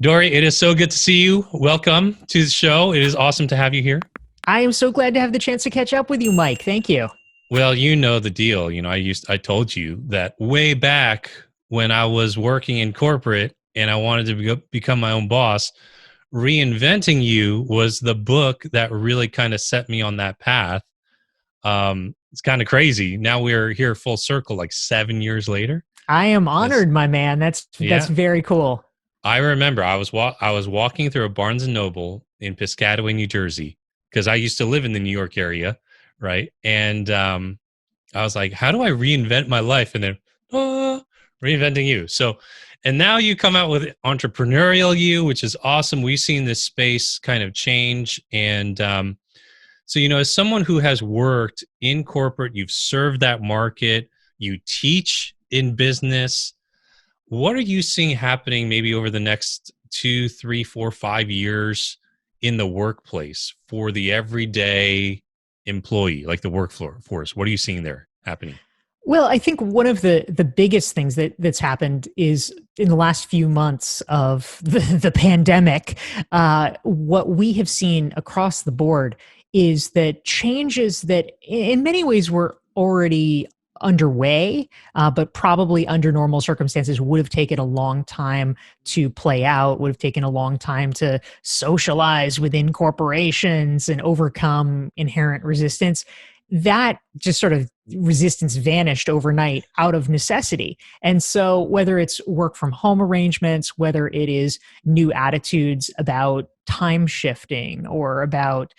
Dorie, it is so good to see you. Welcome to the show. It is awesome to have you here. I am so glad to have the chance to catch up with you, Mike. Thank you. Well, you know the deal. I told you that way back when I was working in corporate and I wanted to become my own boss. Reinventing You was the book that really kind of set me on that path. It's kind of crazy. Now we're here full circle, like 7 years later. I am honored, my man. That's very cool. I remember I was walking through a Barnes and Noble in Piscataway, New Jersey, because I used to live in the New York area, right? And I was like, how do I reinvent my life? And then, Reinventing You. So, and now you come out with Entrepreneurial You, which is awesome. We've seen this space kind of change. And so, as someone who has worked in corporate, you've served that market, you teach in business. What are you seeing happening maybe over the next 2, 3, 4, 5 years in the workplace for the everyday employee, like the workforce? What are you seeing there happening? Well, I think one of the biggest things that's happened is in the last few months of the pandemic, what we have seen across the board is that changes that in many ways were already underway, but probably under normal circumstances would have taken a long time to play out, would have taken a long time to socialize within corporations and overcome inherent resistance. That just sort of resistance vanished overnight out of necessity. And so whether it's work from home arrangements, whether it is new attitudes about time shifting or about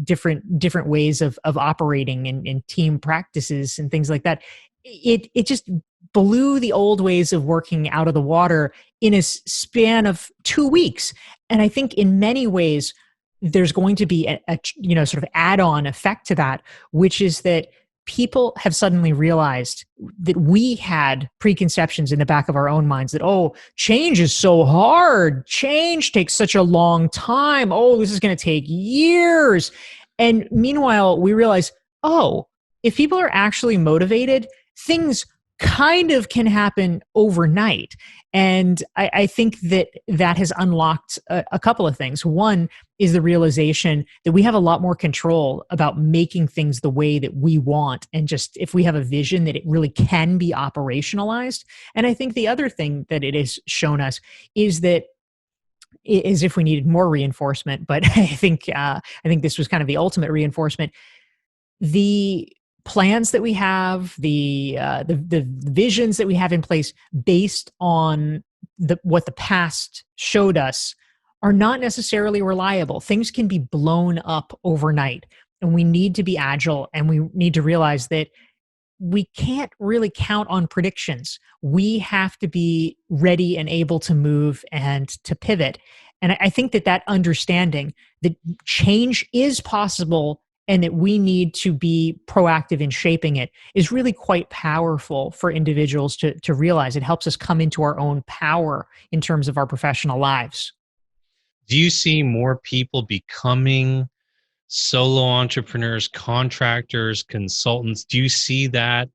different ways of operating in team practices and things like that, it just blew the old ways of working out of the water in a span of 2 weeks. And I think in many ways, there's going to be a sort of add-on effect to that, which is that people have suddenly realized that we had preconceptions in the back of our own minds that, oh, change is so hard. Change takes such a long time. Oh, this is going to take years. And meanwhile, we realize, oh, if people are actually motivated, things kind of can happen overnight. And I think that has unlocked a couple of things. One is the realization that we have a lot more control about making things the way that we want. And just if we have a vision that it really can be operationalized. And I think the other thing that it has shown us is that is if we needed more reinforcement, but I think this was kind of the ultimate reinforcement. The plans that we have, the visions that we have in place based on what the past showed us are not necessarily reliable. Things can be blown up overnight, and we need to be agile, and we need to realize that we can't really count on predictions. We have to be ready and able to move and to pivot. And I think that understanding that change is possible and that we need to be proactive in shaping it is really quite powerful for individuals to realize. It helps us come into our own power in terms of our professional lives. Do you see more people becoming solo entrepreneurs, contractors, consultants? Do you see that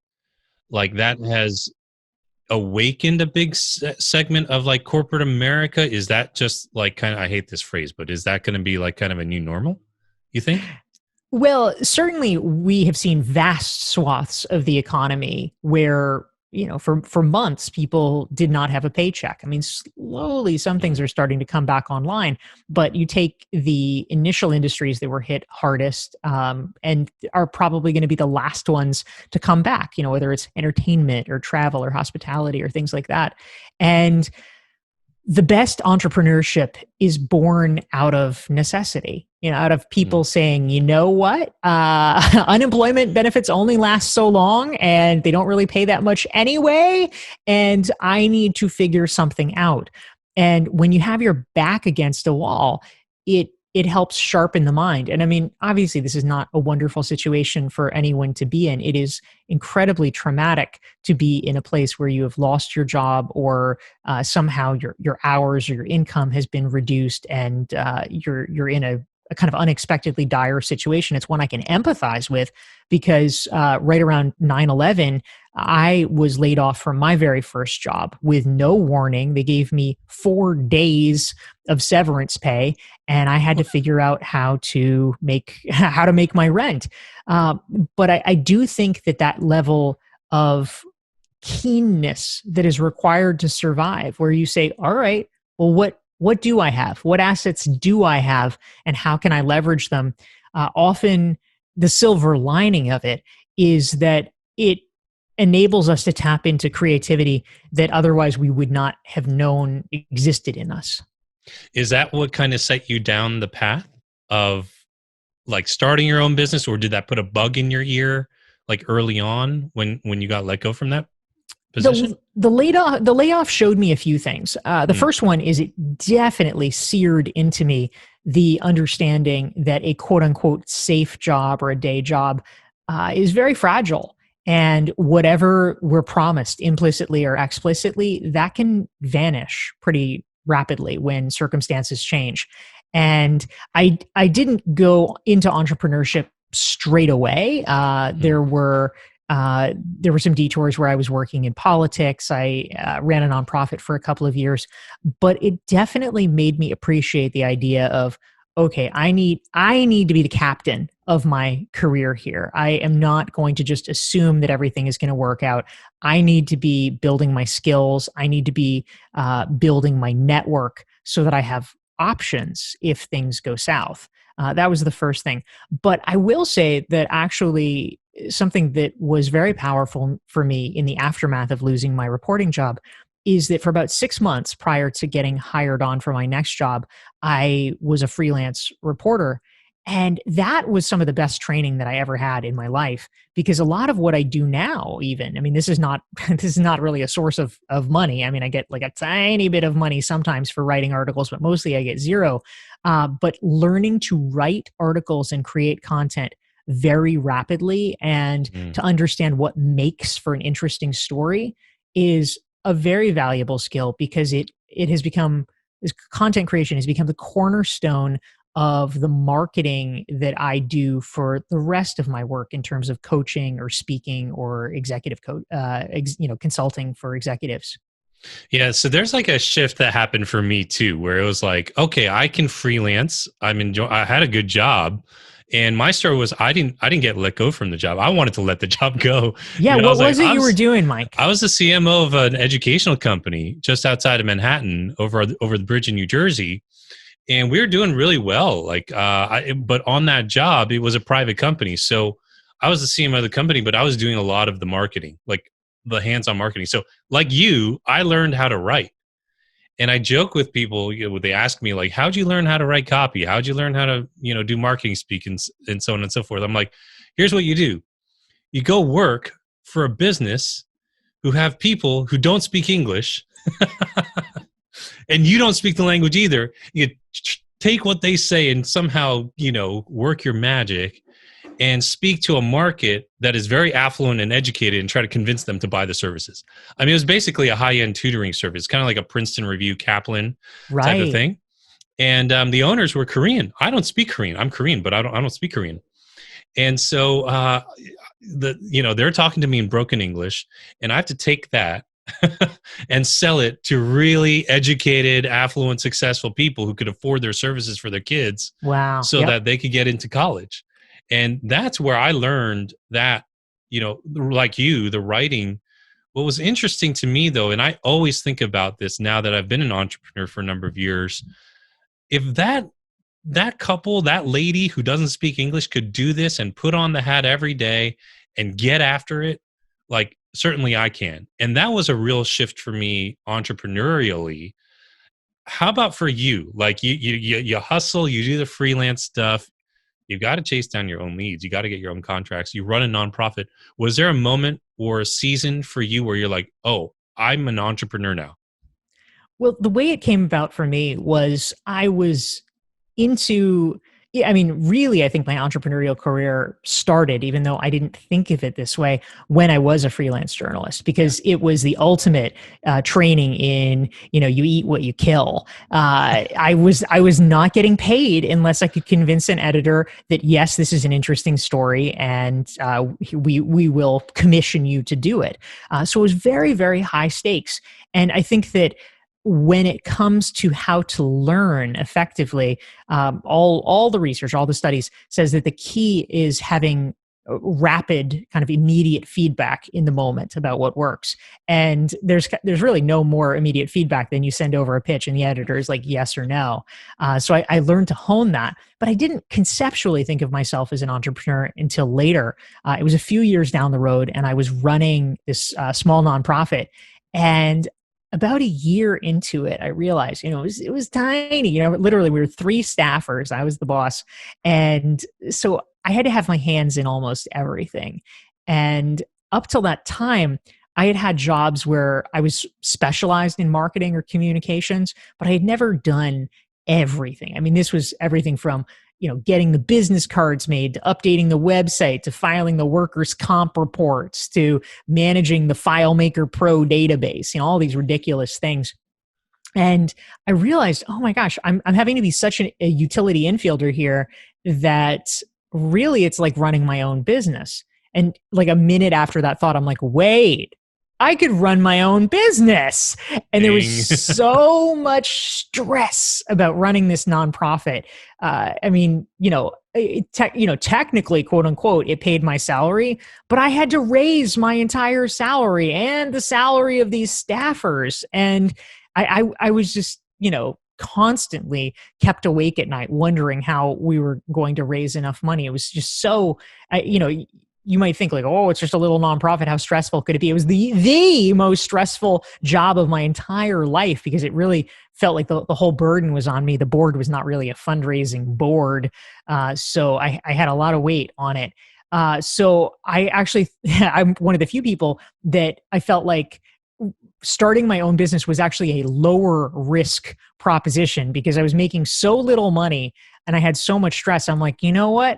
that has awakened a big segment of like corporate America? Is that just like kind of, I hate this phrase, but is that going to be like kind of a new normal, you think? Well, certainly we have seen vast swaths of the economy where, for months, people did not have a paycheck. I mean, slowly some things are starting to come back online, but you take the initial industries that were hit hardest and are probably going to be the last ones to come back, whether it's entertainment or travel or hospitality or things like that. And the best entrepreneurship is born out of necessity, out of people saying, you know what, unemployment benefits only last so long and they don't really pay that much anyway. And I need to figure something out. And when you have your back against a wall, it helps sharpen the mind. And I mean, obviously, this is not a wonderful situation for anyone to be in. It is incredibly traumatic to be in a place where you have lost your job or somehow your hours or your income has been reduced and you're in a kind of unexpectedly dire situation. It's one I can empathize with because right around 9/11, I was laid off from my very first job with no warning. They gave me 4 days of severance pay, and I had to figure out how to make how to make my rent. Uh, but I do think that that level of keenness that is required to survive, where you say, all right, well, what do I have? What assets do I have, and how can I leverage them? Often the silver lining of it is that it enables us to tap into creativity that otherwise we would not have known existed in us. Is that what kind of set you down the path of like starting your own business, or did that put a bug in your ear like early on when you got let go from that position? The layoff showed me a few things. The Mm, first one is it definitely seared into me the understanding that a quote unquote safe job or a day job is very fragile. And whatever we're promised implicitly or explicitly, that can vanish pretty rapidly when circumstances change. And I didn't go into entrepreneurship straight away. mm. There were some detours where I was working in politics. I ran a nonprofit for a couple of years, but it definitely made me appreciate the idea of, okay, I need to be the captain of my career here. I am not going to just assume that everything is going to work out. I need to be building my skills. I need to be building my network so that I have options if things go south. That was the first thing. But I will say that actually something that was very powerful for me in the aftermath of losing my reporting job is that for about 6 months prior to getting hired on for my next job, I was a freelance reporter. And that was some of the best training that I ever had in my life, because a lot of what I do now, even, I mean, this is not this is not really a source of money. I mean, I get like a tiny bit of money sometimes for writing articles, but mostly I get zero. But learning to write articles and create content very rapidly and Mm. to understand what makes for an interesting story is a very valuable skill, because it has become, this content creation has become the cornerstone of the marketing that I do for the rest of my work in terms of coaching or speaking or consulting for executives. Yeah, so there's like a shift that happened for me too, where it was like, okay, I can freelance. I had a good job. And my story was I didn't get let go from the job. I wanted to let the job go. Yeah, I what was like, was it you were doing, I Mike? was the CMO of an educational company just outside of Manhattan over the bridge in New Jersey. And we were doing really well. But on that job, it was a private company. So I was the CMO of the company, but I was doing a lot of the marketing, like the hands-on marketing. So like you, I learned how to write. And I joke with people, they ask me like, how'd you learn how to write copy? How'd you learn how to, do marketing speak and so on and so forth. I'm like, here's what you do. You go work for a business who have people who don't speak English and you don't speak the language either. You take what they say and somehow, work your magic and speak to a market that is very affluent and educated and try to convince them to buy the services. I mean, it was basically a high-end tutoring service, kind of like a Princeton Review, Kaplan type of Right. thing. And the owners were Korean. I don't speak Korean. I'm Korean, but I don't speak Korean. And so they're talking to me in broken English, and I have to take that and sell it to really educated, affluent, successful people who could afford their services for their kids Wow. so Yep. that they could get into college. And that's where I learned that, like you, the writing. What was interesting to me though, and I always think about this now that I've been an entrepreneur for a number of years, if that couple, that lady who doesn't speak English could do this and put on the hat every day and get after it, like certainly I can. And that was a real shift for me entrepreneurially. How about for you? Like you hustle, you do the freelance stuff. You've got to chase down your own leads. You got to get your own contracts. You run a nonprofit. Was there a moment or a season for you where you're like, "Oh, I'm an entrepreneur now"? Well, the way it came about for me was I was into Yeah, I mean, really, I think my entrepreneurial career started, even though I didn't think of it this way, when I was a freelance journalist, Yeah. because it was the ultimate training in, you eat what you kill. I was not getting paid unless I could convince an editor that yes, this is an interesting story, and we will commission you to do it. So it was very, very high stakes, and I think that when it comes to how to learn effectively, all the research, all the studies says that the key is having rapid, kind of immediate feedback in the moment about what works. And there's really no more immediate feedback than you send over a pitch and the editor is like yes or no. So I learned to hone that, but I didn't conceptually think of myself as an entrepreneur until later. It was a few years down the road, and I was running this small nonprofit. And about a year into it, I realized, it was tiny. Literally, we were three staffers. I was the boss, and so I had to have my hands in almost everything. And up till that time, I had had jobs where I was specialized in marketing or communications, but I had never done everything. I mean, this was everything from getting the business cards made, to updating the website, to filing the workers' comp reports, to managing the FileMaker Pro database, all these ridiculous things. And I realized, oh my gosh, I'm having to be such a utility infielder here that really it's like running my own business. And like a minute after that thought, I'm like, wait, I could run my own business. And there was Ding. so much stress about running this nonprofit. I mean, technically, quote unquote, it paid my salary, but I had to raise my entire salary and the salary of these staffers. And I was just, constantly kept awake at night wondering how we were going to raise enough money. It was just so, you might think like, oh, it's just a little nonprofit. How stressful could it be? It was the most stressful job of my entire life, because it really felt like the whole burden was on me. The board was not really a fundraising board. So I had a lot of weight on it. So I actually, I'm one of the few people that I felt like starting my own business was actually a lower risk proposition, because I was making so little money and I had so much stress. I'm like, you know what?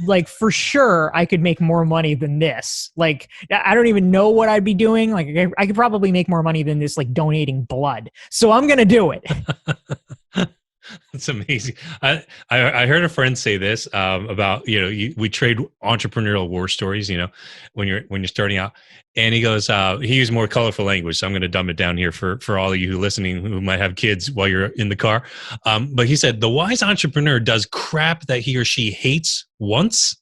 Like, for sure, I could make more money than this. Like, I don't even know what I'd be doing. Like, I could probably make more money than this, like donating blood. So I'm going to do it. It's amazing. I heard a friend say this about we trade entrepreneurial war stories. When you're starting out, and he goes he used more colorful language, so I'm going to dumb it down here for all of you who listening who might have kids while you're in the car. But he said the wise entrepreneur does crap that he or she hates once,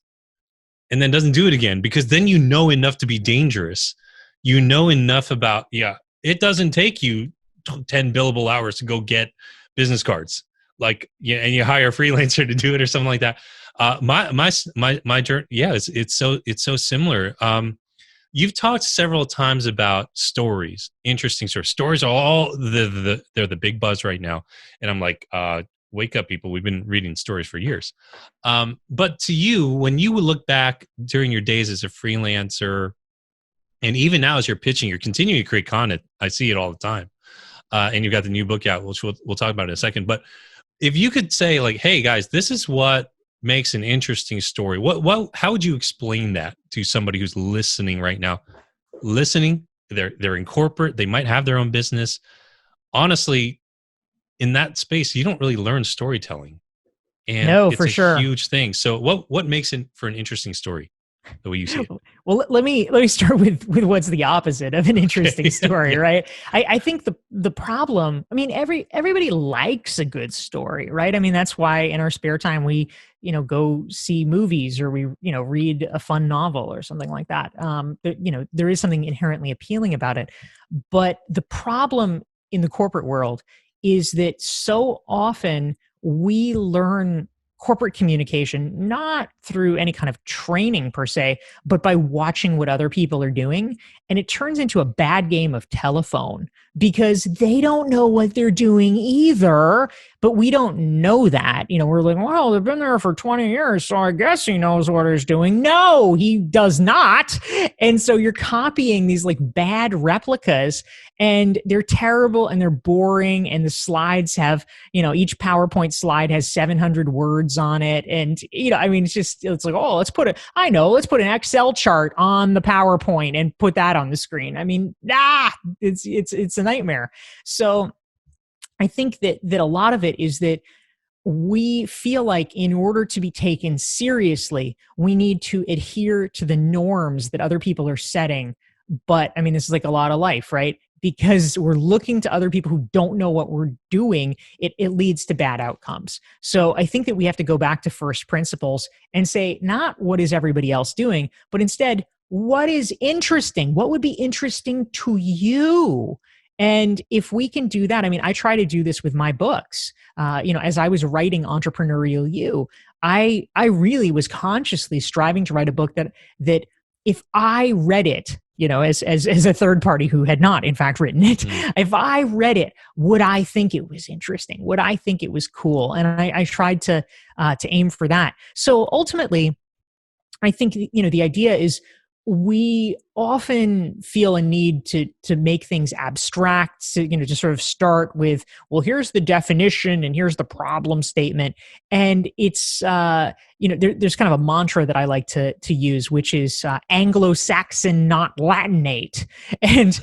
and then doesn't do it again, because then you know enough to be dangerous. You know enough about it doesn't take you 10 billable hours to go get business cards. Like, and you hire a freelancer to do it or something like that. My journey, it's so similar. You've talked several times about stories, interesting stories. Stories are all they're the big buzz right now, and I'm like, wake up, people! We've been reading stories for years. But to you, when you would look back during your days as a freelancer, and even now as you're pitching, you're continuing to create content. I see it all the time, and you've got the new book out, which we'll talk about in a second. But if you could say like, hey guys, this is what makes an interesting story, how would you explain that to somebody who's listening right now? They're in corporate, they might have their own business. Honestly, in that space, you don't really learn storytelling, and No, it's for a sure. huge thing. So what makes it for an interesting story, the way you see it? Well, let me start with what's the opposite of an interesting Okay. story, Yeah. right? I think the problem, I mean, everybody likes a good story, right? I mean, that's why in our spare time we go see movies, or we read a fun novel or something like that. There is something inherently appealing about it, but the problem in the corporate world is that so often we learn corporate communication not through any kind of training per se, but by watching what other people are doing. And it turns into a bad game of telephone, because they don't know what they're doing either, but we don't know that. We're like, well, they've been there for 20 years, so I guess he knows what he's doing. No, he does not. And so you're copying these like bad replicas, and they're terrible and they're boring. And the slides have, each PowerPoint slide has 700 words words on it. And, I mean, it's like, oh, let's put an Excel chart on the PowerPoint and put that on the screen. I mean, it's a nightmare. So I think that a lot of it is that we feel like in order to be taken seriously, we need to adhere to the norms that other people are setting. But I mean, this is like a lot of life, right? Because we're looking to other people who don't know what we're doing, it leads to bad outcomes. So I think that we have to go back to first principles and say, not what is everybody else doing, but instead, what is interesting? What would be interesting to you? And if we can do that, I mean, I try to do this with my books. As I was writing Entrepreneurial You, I really was consciously striving to write a book that if I read it, as a third party who had not in fact written it, if I read it, would I think it was interesting? Would I think it was cool? And I tried to aim for that. So ultimately, I think the idea is we often feel a need to make things abstract, to sort of start with, well, here's the definition and here's the problem statement. And it's there's kind of a mantra that I like to use, which is Anglo-Saxon, not Latinate. And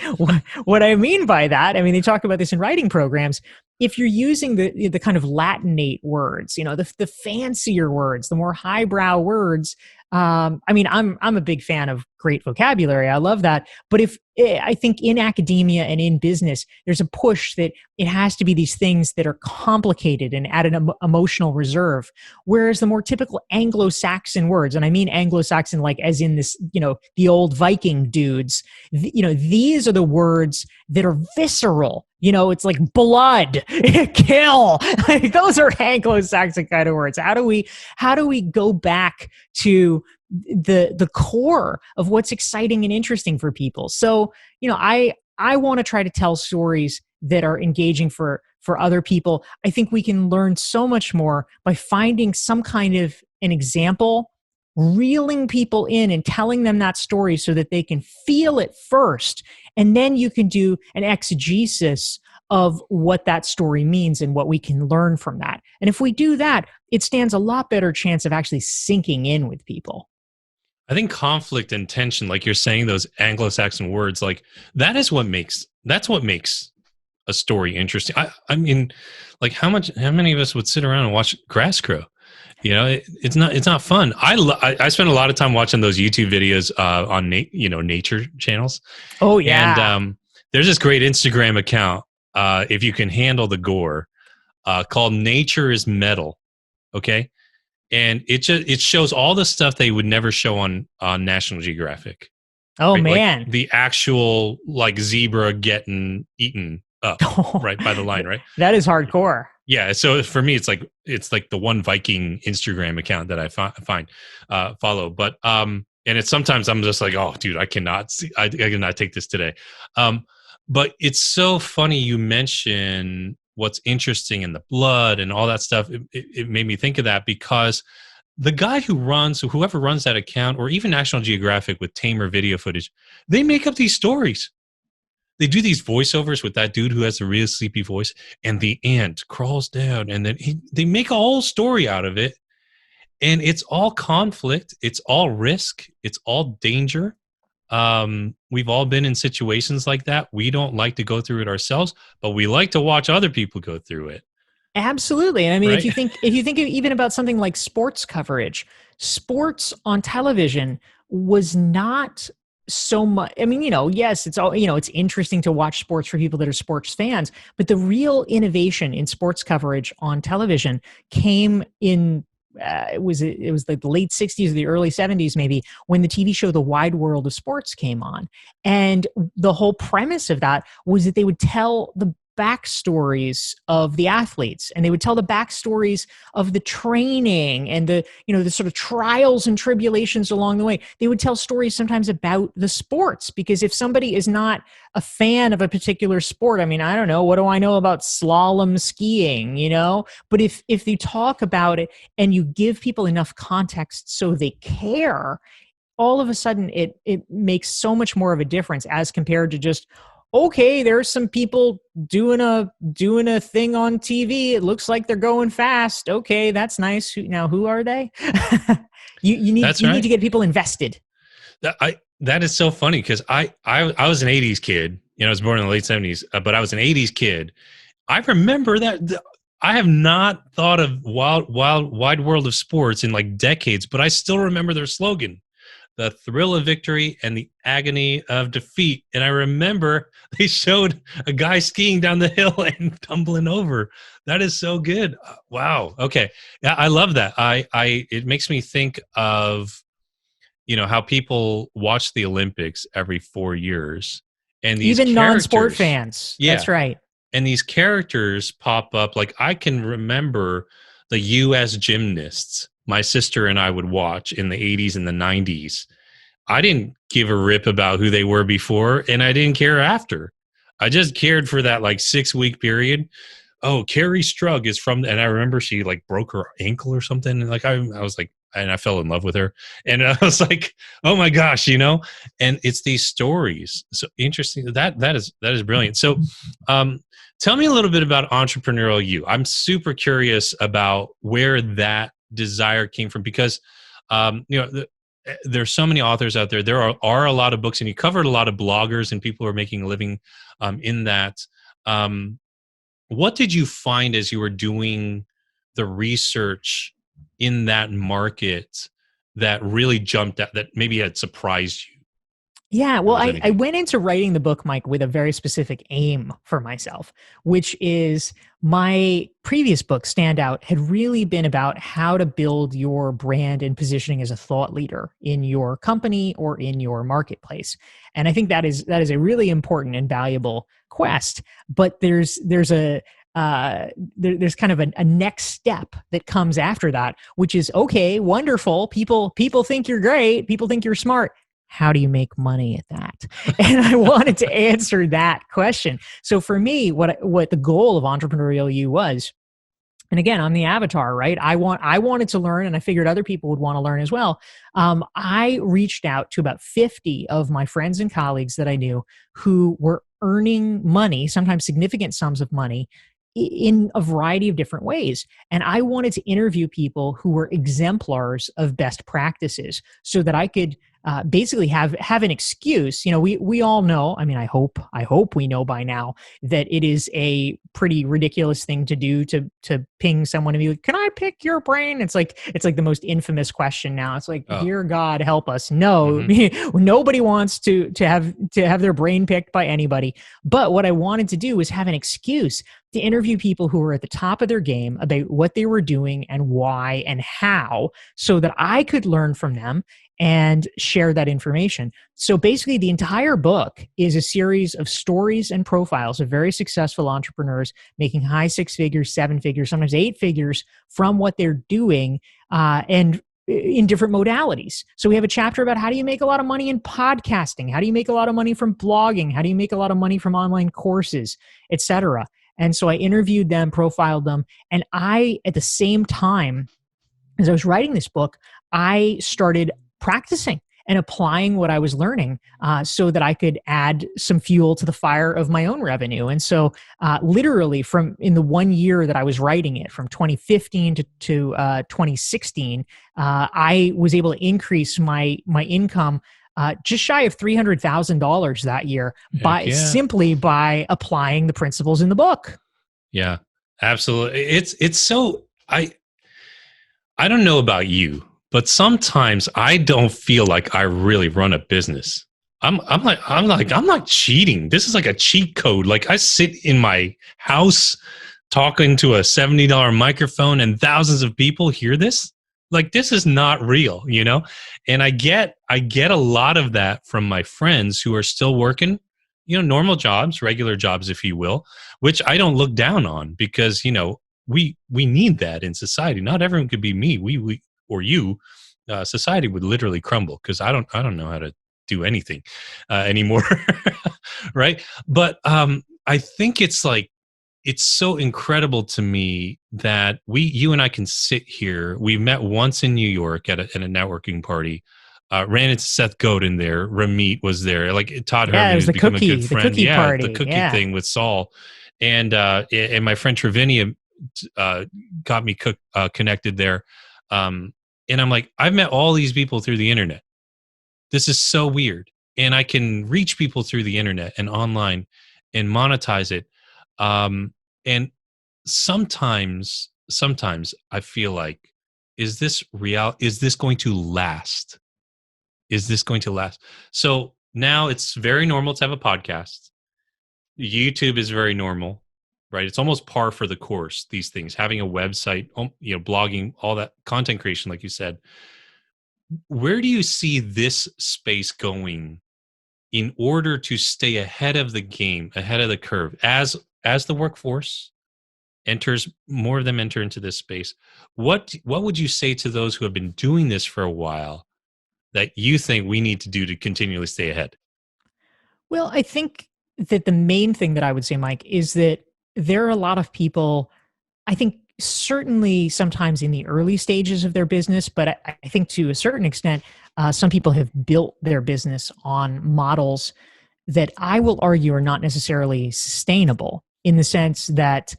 what I mean by that, I mean, they talk about this in writing programs. If you're using the kind of Latinate words, the fancier words, the more highbrow words, I mean, I'm a big fan of great vocabulary. I love that. But I think in academia and in business, there's a push that it has to be these things that are complicated and at an emotional reserve. Whereas the more typical Anglo-Saxon words, and I mean Anglo-Saxon, like as in this, the old Viking dudes, these are the words that are visceral. It's like blood, kill. Like those are Anglo-Saxon kind of words. How do we go back to the core of what's exciting and interesting for people? So, I want to try to tell stories that are engaging for other people. I think we can learn so much more by finding some kind of an example, reeling people in and telling them that story so that they can feel it first. And then you can do an exegesis of what that story means and what we can learn from that. And if we do that, it stands a lot better chance of actually sinking in with people. I think conflict and tension, like you're saying, those Anglo-Saxon words, like that's what makes a story interesting. I mean, like how many of us would sit around and watch grass grow? It's not fun. I spend a lot of time watching those YouTube videos on nature channels. Oh yeah. And there's this great Instagram account, if you can handle the gore, called Nature is Metal. Okay. And it shows all the stuff they would never show on National Geographic. Oh right? man. Like the actual like zebra getting eaten up right by the line, right? That is hardcore. Yeah, so for me, it's like the one Viking Instagram account that I follow, but and it's sometimes I'm just like, oh, dude, I cannot take this today. But it's so funny you mention what's interesting in the blood and all that stuff. It made me think of that because the guy whoever runs that account, or even National Geographic with tamer video footage, they make up these stories. They do these voiceovers with that dude who has a real sleepy voice, and the ant crawls down, and then they make a whole story out of it. And it's all conflict. It's all risk. It's all danger. We've all been in situations like that. We don't like to go through it ourselves, but we like to watch other people go through it. Absolutely. And I mean, right? if you think even about something like sports coverage, sports on television was not so much. I mean, yes, it's all, it's interesting to watch sports for people that are sports fans, but the real innovation in sports coverage on television came in it was like the late 60s or the early 70s maybe, when the TV show The Wide World of Sports came on. And the whole premise of that was that they would tell the backstories of the athletes, and they would tell the backstories of the training and the sort of trials and tribulations along the way. They would tell stories sometimes about the sports, because if somebody is not a fan of a particular sport, I mean, I don't know, what do I know about slalom skiing, but if you talk about it and you give people enough context so they care, all of a sudden it makes so much more of a difference as compared to just, okay, there's some people doing a thing on TV. It looks like they're going fast. Okay, that's nice. Who are they? you need That's you need right. to get people invested. That is so funny because I was an '80s kid. I was born in the late '70s, but I was an '80s kid. I remember that. I have not thought of wide world of sports in like decades, but I still remember their slogan: "The thrill of victory and the agony of defeat." And I remember they showed a guy skiing down the hill and tumbling over. That is so good. Wow. Okay. Yeah, I love that. It makes me think of how people watch the Olympics every 4 years, and these Even non-sport characters, fans. yeah, That's right. and these characters pop up. Like I can remember the U.S. gymnasts my sister and I would watch in the '80s and the '90s. I didn't give a rip about who they were before, and I didn't care after. I just cared for that like 6 week period. Oh, Carrie Strug is from, and I remember she like broke her ankle or something. And like, I was like, and I fell in love with her. And I was like, oh my gosh, and it's these stories. So interesting. That is brilliant. So, tell me a little bit about entrepreneurial you. I'm super curious about where that desire came from because, there's so many authors out there. There are a lot of books, and you covered a lot of bloggers and people who are making a living in that. Um, what did you find as you were doing the research in that market that really jumped out, that maybe had surprised you, Yeah, if there well, was I anything? went into writing the book, Mike, with a very specific aim for myself, which is my previous book, Standout, had really been about how to build your brand and positioning as a thought leader in your company or in your marketplace. And I think that is a really important and valuable quest. But there's kind of a next step that comes after that, which is okay, wonderful. People think you're great. People think you're smart. How do you make money at that? And I wanted to answer that question. So for me, what the goal of Entrepreneurial You was, and again, I'm the avatar, right? I wanted to learn, and I figured other people would want to learn as well. I reached out to about 50 of my friends and colleagues that I knew who were earning money, sometimes significant sums of money, in a variety of different ways. And I wanted to interview people who were exemplars of best practices so that I could basically have an excuse. We all know. I mean, I hope we know by now that it is a pretty ridiculous thing to do to ping someone and be like, "Can I pick your brain?" It's like the most infamous question now. It's like, Oh, dear God, help us. No, hmm. nobody wants to have their brain picked by anybody. But what I wanted to do was have an excuse to interview people who were at the top of their game about what they were doing and why and how, so that I could learn from them and share that information. So basically, the entire book is a series of stories and profiles of very successful entrepreneurs making high six figures, seven figures, sometimes eight figures from what they're doing, and in different modalities. So we have a chapter about how do you make a lot of money in podcasting? How do you make a lot of money from blogging? How do you make a lot of money from online courses, etc.? And so I interviewed them, profiled them, and at the same time, as I was writing this book, I started practicing and applying what I was learning, so that I could add some fuel to the fire of my own revenue. And so, literally, from in the 1 year that I was writing it, from 2015 to 2016, I was able to increase my income. Just shy of $300,000 that year Heck yeah. simply by applying the principles in the book. Yeah, absolutely. It's so I don't know about you, but sometimes I don't feel like I really run a business. I'm not cheating. This is like a cheat code. Like I sit in my house talking to a $70 microphone and thousands of people hear this. Like this is not real. And I get a lot of that from my friends who are still working, normal jobs, regular jobs, if you will, which I don't look down on because, we need that in society. Not everyone could be me. We or you. Society would literally crumble because I don't know how to do anything anymore, right? But I think it's so incredible to me that you and I can sit here. We met once in New York at a networking party. Ran into Seth Godin there. Ramit was there. Like Todd Yeah, it Herman, was who's become a good the friend. cookie Yeah, the party. cookie Yeah. thing with Saul, and my friend Trevinia got me connected there. Um, and I'm like, I've met all these people through the internet. This is so weird, and I can reach people through the internet and online and monetize it. And sometimes I feel like, is this real? Is this going to last? Is this going to last? So now it's very normal to have a podcast. YouTube is very normal, right? It's almost par for the course. These things, having a website, blogging, all that content creation, like you said. Where do you see this space going in order to stay ahead of the game, ahead of the curve, as the workforce enters, more of them enter into this space? What would you say to those who have been doing this for a while that you think we need to do to continually stay ahead? Well, I think that the main thing that I would say, Mike, is that there are a lot of people, I think certainly sometimes in the early stages of their business, but I think to a certain extent, some people have built their business on models that I will argue are not necessarily sustainable, in the sense that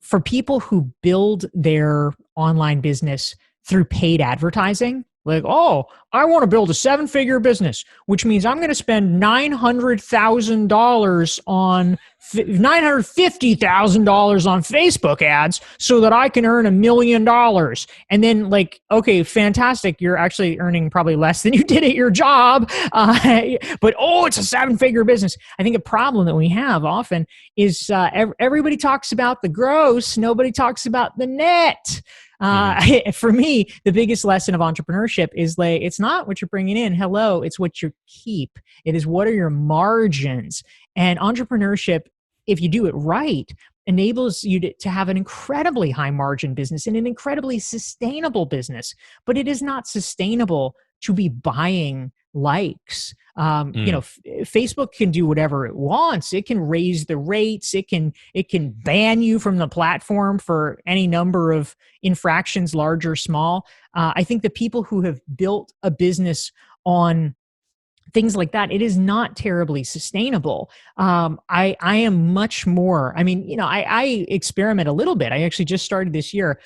for people who build their online business through paid advertising, like, oh, I want to build a 7-figure business, which means I'm going to spend $900,000 on $950,000 on Facebook ads so that I can earn $1 million. And then, like, okay, fantastic. You're actually earning probably less than you did at your job. But, oh, it's a 7-figure business. I think a problem that we have often is everybody talks about the gross, nobody talks about the net. Mm-hmm. For me, the biggest lesson of entrepreneurship is like, it's not what you're bringing in. Hello, it's what you keep. It is, what are your margins? And entrepreneurship, if you do it right, enables you to have an incredibly high margin business and an incredibly sustainable business. But it is not sustainable to be buying likes. Mm. Facebook can do whatever it wants. It can raise the rates. It can ban you from the platform for any number of infractions, large or small. I think the people who have built a business on things like that, it is not terribly sustainable. I am much more, I mean, I experiment a little bit. I actually just started this year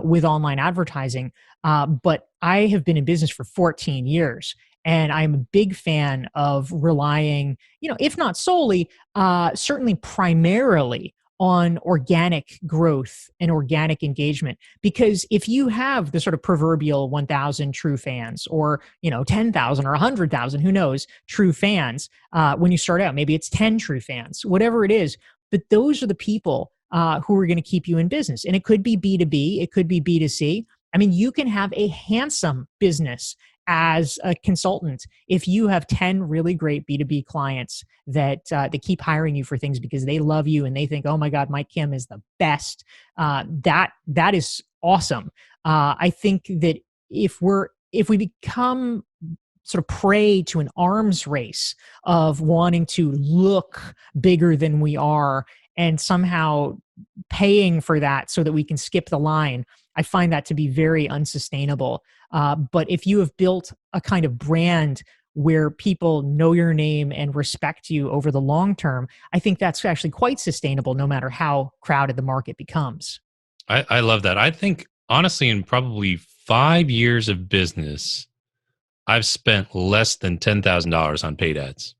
with online advertising, but I have been in business for 14 years. And I'm a big fan of relying, if not solely, certainly primarily on organic growth and organic engagement. Because if you have the sort of proverbial 1,000 true fans, or 10,000 or 100,000, who knows, true fans, when you start out, maybe it's 10 true fans, whatever it is, but those are the people who are going to keep you in business. And it could be B2B, it could be B2C. I mean, you can have a handsome business as a consultant if you have 10 really great B2B clients that they keep hiring you for things because they love you and they think, oh my God, Mike Kim is the best. That is awesome. I think that if we become sort of prey to an arms race of wanting to look bigger than we are and somehow paying for that so that we can skip the line, I find that to be very unsustainable. But if you have built a kind of brand where people know your name and respect you over the long term, I think that's actually quite sustainable no matter how crowded the market becomes. I love that. I think honestly, in probably 5 years of business, I've spent less than $10,000 on paid ads.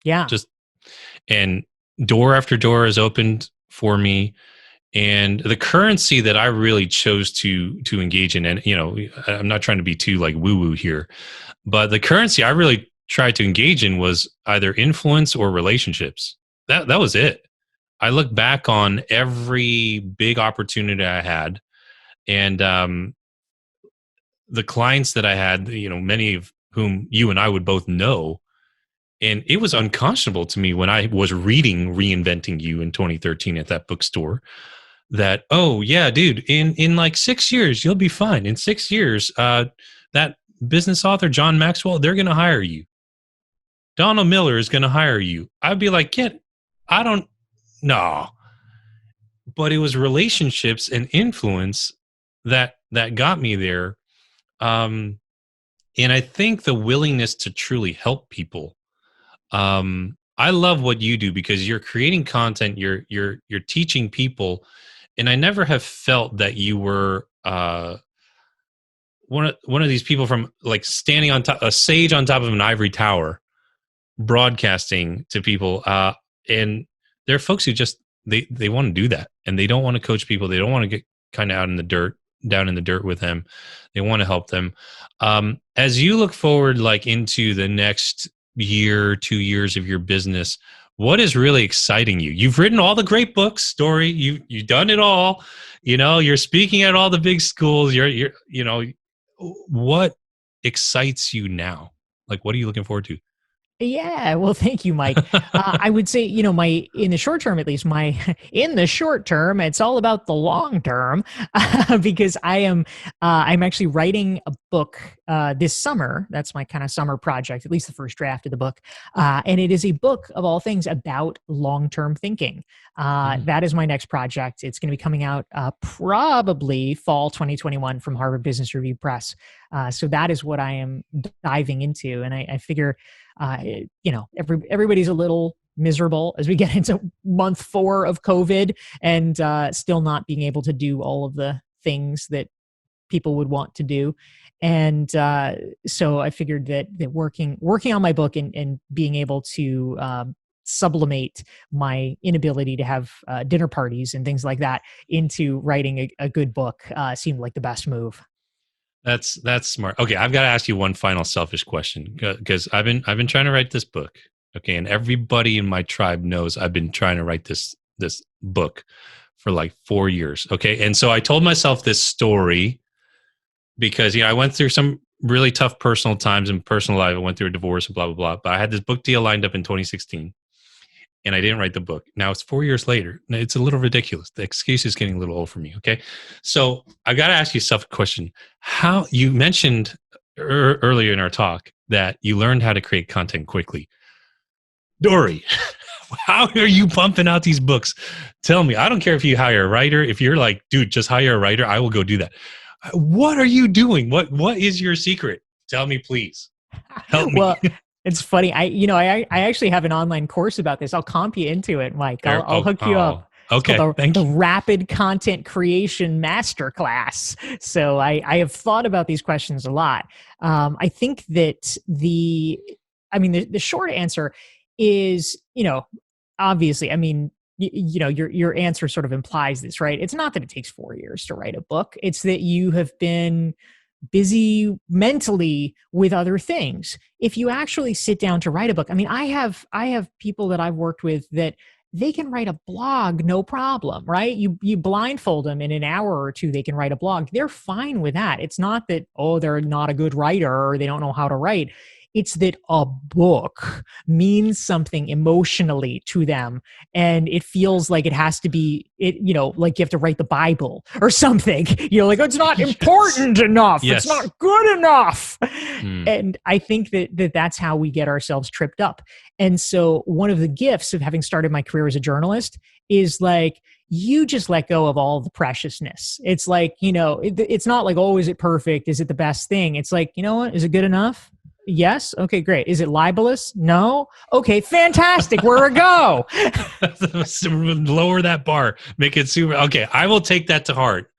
Yeah. Just, and door after door has opened for me. And the currency that I really chose to engage in, and I'm not trying to be too like woo woo here, but the currency I really tried to engage in was either influence or relationships. That was it. I look back on every big opportunity I had, and the clients that I had, many of whom you and I would both know. And it was unconscionable to me when I was reading Reinventing You in 2013 at that bookstore that, oh yeah, dude, in like 6 years you'll be fine. In 6 years, that business author John Maxwell, they're going to hire you. Donald Miller is going to hire you. I'd be like, I don't know. But it was relationships and influence that got me there. Um, And I think the willingness to truly help people. I love what you do because you're creating content, you're teaching people, and I never have felt that you were one of these people from like standing on top, a sage on top of an ivory tower, broadcasting to people. And there are folks who just they want to do that, and they don't want to coach people. They don't want to get kind of out in the dirt, down in the dirt with them. They want to help them. As you look forward, like into the next year, 2 years of your business, what is really exciting you? You've written all the great books, Dorie. You've done it all. You're speaking at all the big schools. What excites you now? Like, what are you looking forward to? Yeah, well, thank you, Mike. I would say, my in the short term, at least, my in the short term, it's all about the long term, because I'm actually writing a book this summer. That's my kind of summer project, at least the first draft of the book, and it is a book of all things about long term thinking. Mm. That is my next project. It's going to be coming out probably fall 2021 from Harvard Business Review Press. So that is what I am diving into, and I figure everybody's a little miserable as we get into month 4 of COVID, and still not being able to do all of the things that people would want to do. And so I figured that working on my book and being able to sublimate my inability to have dinner parties and things like that into writing a good book seemed like the best move. That's smart. Okay, I've got to ask you one final selfish question because I've been trying to write this book. Okay, and everybody in my tribe knows I've been trying to write this book for like 4 years. Okay, and so I told myself this story because I went through some really tough personal times in personal life. I went through a divorce and blah blah blah. But I had this book deal lined up in 2016, and I didn't write the book. Now it's 4 years later. It's a little ridiculous. The excuse is getting a little old for me. Okay. So I got to ask you a question. How you mentioned earlier in our talk that you learned how to create content quickly. Dorie, how are you pumping out these books? Tell me. I don't care if you hire a writer. If you're like, dude, just hire a writer, I will go do that. What are you doing? What is your secret? Tell me, please. Help me. Well, it's funny. I actually have an online course about this. I'll comp you into it, Mike. I'll hook you up. It's Okay. called Thank the you. Rapid Content Creation Masterclass. So I have thought about these questions a lot. I think that the short answer is, obviously, your answer sort of implies this, right? It's not that it takes 4 years to write a book. It's that you have been busy mentally with other things. If you actually sit down to write a book, I have people that I've worked with that they can write a blog no problem, right? You blindfold them in an hour or two, they can write a blog. They're fine with that. It's not that, oh, they're not a good writer or they don't know how to write. It's that a book means something emotionally to them, and it feels like it has to be like you have to write the Bible or something. Like, it's not important enough. It's Yes. not good enough. Mm. And I think that's how we get ourselves tripped up. And so one of the gifts of having started my career as a journalist is like, you just let go of all the preciousness. It's like, it's not like, oh, is it perfect? Is it the best thing? It's like, you know what? Is it good enough? Yes. Okay, great. Is it libelous? No. Okay, fantastic. Where to go? Lower that bar. Make it super. Okay, I will take that to heart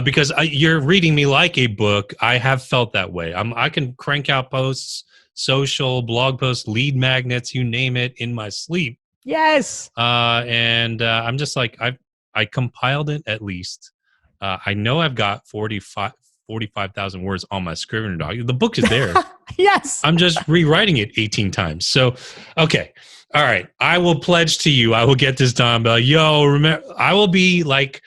because you're reading me like a book. I have felt that way. I can crank out posts, social, blog posts, lead magnets, you name it, in my sleep. Yes. And I'm just like, I compiled it at least. I know I've got 45,000 words on my Scrivener doc. The book is there. Yes. I'm just rewriting it 18 times. So, okay. All right. I will pledge to you, I will get this done. But remember, I will be like,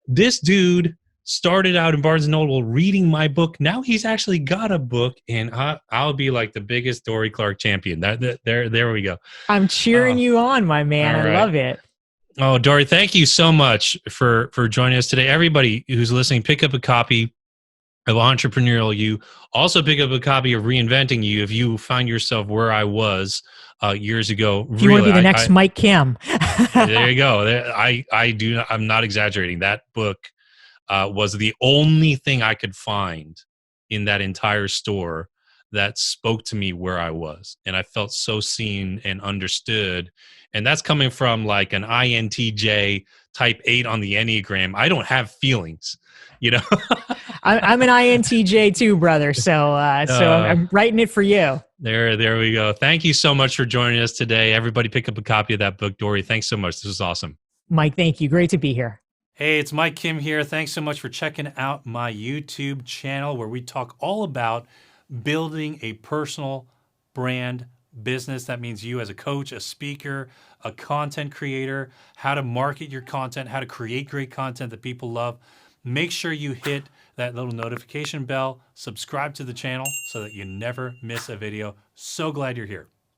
this dude started out in Barnes & Noble reading my book. Now he's actually got a book, and I'll be like the biggest Dorie Clark champion. There we go. I'm cheering you on, my man. I love it. Oh, Dorie, thank you so much for joining us today. Everybody who's listening, pick up a copy of Entrepreneurial You. Also pick up a copy of Reinventing You if you find yourself where I was years ago. If you want to be the next Mike Kim. There you go. I'm not exaggerating. That book was the only thing I could find in that entire store that spoke to me where I was. And I felt so seen and understood. And that's coming from like an INTJ type 8 on the Enneagram. I don't have feelings, you know? I'm an INTJ too, brother. So uh, I'm writing it for you. there we go. Thank you so much for joining us today. Everybody pick up a copy of that book, Dorie. Thanks so much. This was awesome. Mike, thank you. Great to be here. Hey, it's Mike Kim here. Thanks so much for checking out my YouTube channel where we talk all about building a personal brand business. That means you as a coach, a speaker, a content creator, how to market your content, how to create great content that people love. Make sure you hit that little notification bell, subscribe to the channel so that you never miss a video. So glad you're here.